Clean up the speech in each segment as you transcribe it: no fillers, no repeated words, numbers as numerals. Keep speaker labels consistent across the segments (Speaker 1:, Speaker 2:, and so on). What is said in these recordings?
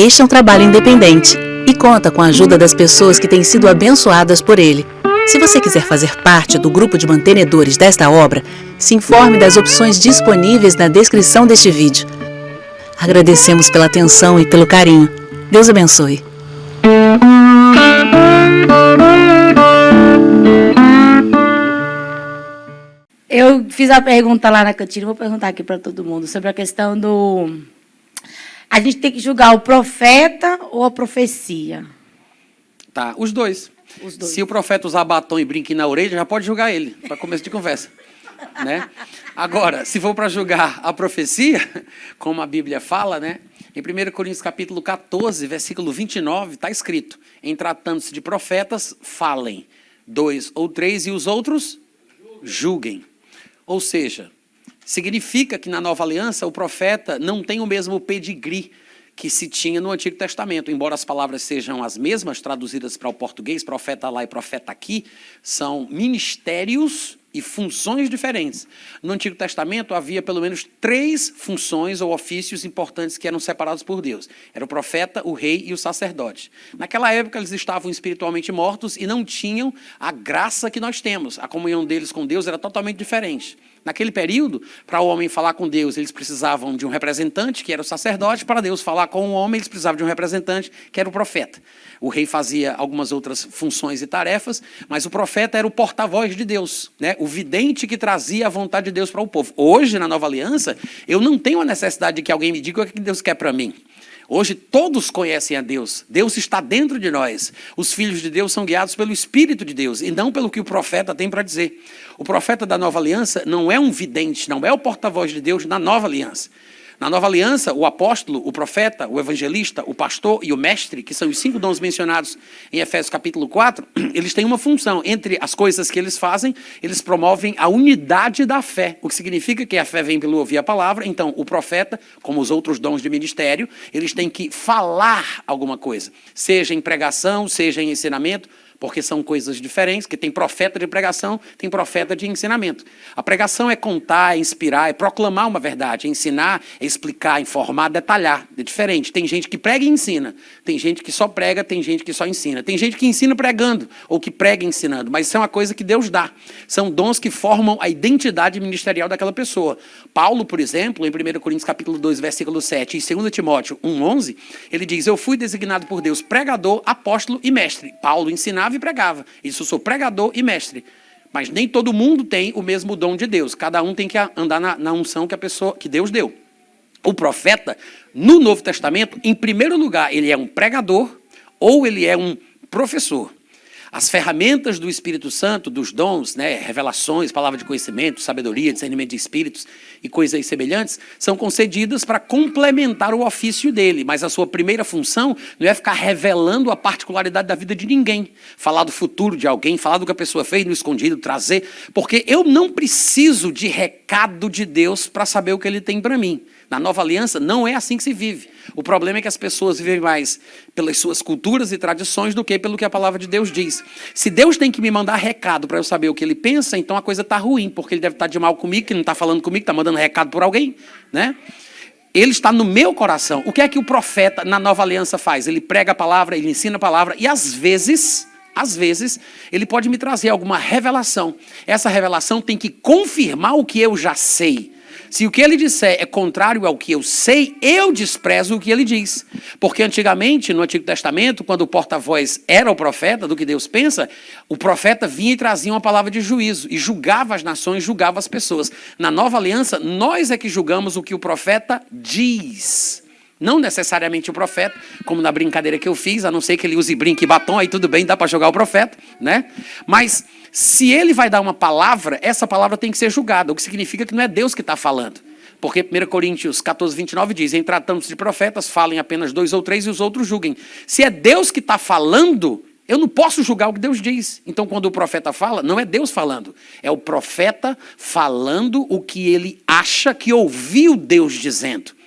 Speaker 1: Este é um trabalho independente e conta com a ajuda das pessoas que têm sido abençoadas por ele. Se você quiser fazer parte do grupo de mantenedores desta obra, se informe das opções disponíveis na descrição deste vídeo. Agradecemos pela atenção e pelo carinho. Deus abençoe.
Speaker 2: Eu fiz a pergunta lá na cantina, vou perguntar aqui para todo mundo, sobre a questão do... A gente tem que julgar o profeta ou a profecia?
Speaker 3: Tá, os dois.
Speaker 2: Os dois.
Speaker 3: Se o profeta usar batom e brinque na orelha, já pode julgar ele, para começo de conversa. Né? Agora, se for para julgar a profecia, como a Bíblia fala, né? Em 1 Coríntios capítulo 14, versículo 29, está escrito: em tratando-se de profetas, falem 2 ou 3 e os outros julguem. Ou seja, significa que na Nova Aliança o profeta não tem o mesmo pedigree que se tinha no Antigo Testamento. Embora as palavras sejam as mesmas, traduzidas para o português, profeta lá e profeta aqui, são ministérios e funções diferentes. No Antigo Testamento havia pelo menos 3 funções ou ofícios importantes que eram separados por Deus. Era o profeta, o rei e o sacerdote. Naquela época eles estavam espiritualmente mortos e não tinham a graça que nós temos. A comunhão deles com Deus era totalmente diferente. Naquele período, para o homem falar com Deus, eles precisavam de um representante, que era o sacerdote. Para Deus falar com o homem, eles precisavam de um representante, que era o profeta. O rei fazia algumas outras funções e tarefas, mas o profeta era o porta-voz de Deus, né? O vidente que trazia a vontade de Deus para o povo. Hoje, na Nova Aliança, eu não tenho a necessidade de que alguém me diga o que Deus quer para mim. Hoje todos conhecem a Deus. Deus está dentro de nós. Os filhos de Deus são guiados pelo Espírito de Deus e não pelo que o profeta tem para dizer. O profeta da Nova Aliança não é um vidente, não é o porta-voz de Deus na Nova Aliança. Na Nova Aliança, o apóstolo, o profeta, o evangelista, o pastor e o mestre, que são os 5 dons mencionados em Efésios capítulo 4, eles têm uma função. Entre as coisas que eles fazem, eles promovem a unidade da fé, o que significa que a fé vem pelo ouvir a palavra. Então, o profeta, como os outros dons de ministério, eles têm que falar alguma coisa, seja em pregação, seja em ensinamento, porque são coisas diferentes, que tem profeta de pregação, tem profeta de ensinamento. A pregação é contar, é inspirar, é proclamar uma verdade, é ensinar, é explicar, informar, detalhar. É diferente. Tem gente que prega e ensina, tem gente que só prega, tem gente que só ensina. Tem gente que ensina pregando, ou que prega ensinando, mas isso é uma coisa que Deus dá. São dons que formam a identidade ministerial daquela pessoa. Paulo, por exemplo, em 1 Coríntios capítulo 2, versículo 7, e 2 Timóteo 1:11, ele diz: eu fui designado por Deus pregador, apóstolo e mestre. Paulo ensinava e pregava. Isso, eu sou pregador e mestre. Mas nem todo mundo tem o mesmo dom de Deus. Cada um tem que andar na unção que Deus deu. O profeta, no Novo Testamento, em primeiro lugar, ele é um pregador ou ele é um professor. As ferramentas do Espírito Santo, dos dons, né, revelações, palavra de conhecimento, sabedoria, discernimento de espíritos e coisas semelhantes, são concedidas para complementar o ofício dele. Mas a sua primeira função não é ficar revelando a particularidade da vida de ninguém. Falar do futuro de alguém, falar do que a pessoa fez no escondido, trazer. Porque eu não preciso de recado de Deus para saber o que ele tem para mim. Na Nova Aliança, não é assim que se vive. O problema é que as pessoas vivem mais pelas suas culturas e tradições do que pelo que a palavra de Deus diz. Se Deus tem que me mandar recado para eu saber o que ele pensa, então a coisa está ruim, porque ele deve estar de mal comigo, que não está falando comigo, está mandando recado por alguém, né? Ele está no meu coração. O que é que o profeta na Nova Aliança faz? Ele prega a palavra, ele ensina a palavra e às vezes, ele pode me trazer alguma revelação. Essa revelação tem que confirmar o que eu já sei. Se o que ele disser é contrário ao que eu sei, eu desprezo o que ele diz. Porque antigamente, no Antigo Testamento, quando o porta-voz era o profeta, do que Deus pensa, o profeta vinha e trazia uma palavra de juízo, e julgava as nações, julgava as pessoas. Na Nova Aliança, nós é que julgamos o que o profeta diz. Não necessariamente o profeta, como na brincadeira que eu fiz, a não ser que ele use brinco e batom, aí tudo bem, dá para jogar o profeta, né? Mas se ele vai dar uma palavra, essa palavra tem que ser julgada, o que significa que não é Deus que está falando. Porque 1 Coríntios 14, 29 diz: em tratando-se de profetas, falem apenas 2 ou 3 e os outros julguem. Se é Deus que está falando, eu não posso julgar o que Deus diz. Então, quando o profeta fala, não é Deus falando, é o profeta falando o que ele acha que ouviu Deus dizendo.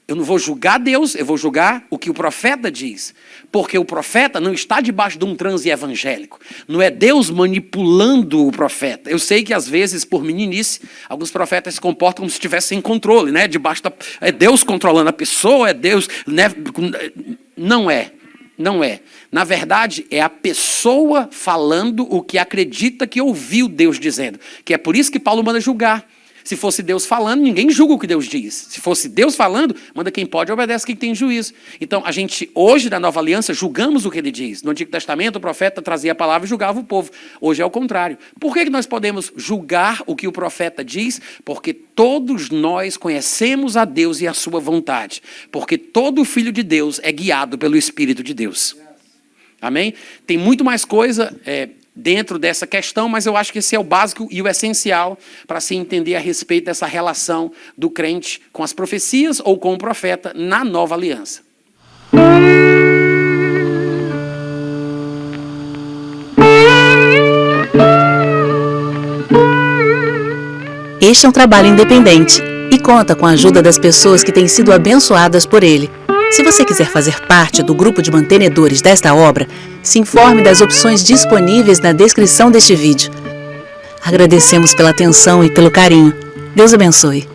Speaker 3: Eu não vou julgar Deus, eu vou julgar o que o profeta diz. Porque o profeta não está debaixo de um transe evangélico. Não é Deus manipulando o profeta. Eu sei que às vezes, por meninice, alguns profetas se comportam como se estivessem em controle, né? É Deus controlando a pessoa, é Deus... Né? Não é. Não é. Na verdade, é a pessoa falando o que acredita que ouviu Deus dizendo. Que é por isso que Paulo manda julgar. Se fosse Deus falando, ninguém julga o que Deus diz. Se fosse Deus falando, manda quem pode, obedece quem tem juízo. Então, a gente, hoje, na Nova Aliança, julgamos o que ele diz. No Antigo Testamento, o profeta trazia a palavra e julgava o povo. Hoje é o contrário. Por que nós podemos julgar o que o profeta diz? Porque todos nós conhecemos a Deus e a sua vontade. Porque todo filho de Deus é guiado pelo Espírito de Deus. Amém? Tem muito mais coisa... dentro dessa questão, mas eu acho que esse é o básico e o essencial para se entender a respeito dessa relação do crente com as profecias ou com o profeta na Nova Aliança.
Speaker 1: Este é um trabalho independente e conta com a ajuda das pessoas que têm sido abençoadas por ele. Se você quiser fazer parte do grupo de mantenedores desta obra, se informe das opções disponíveis na descrição deste vídeo. Agradecemos pela atenção e pelo carinho. Deus abençoe.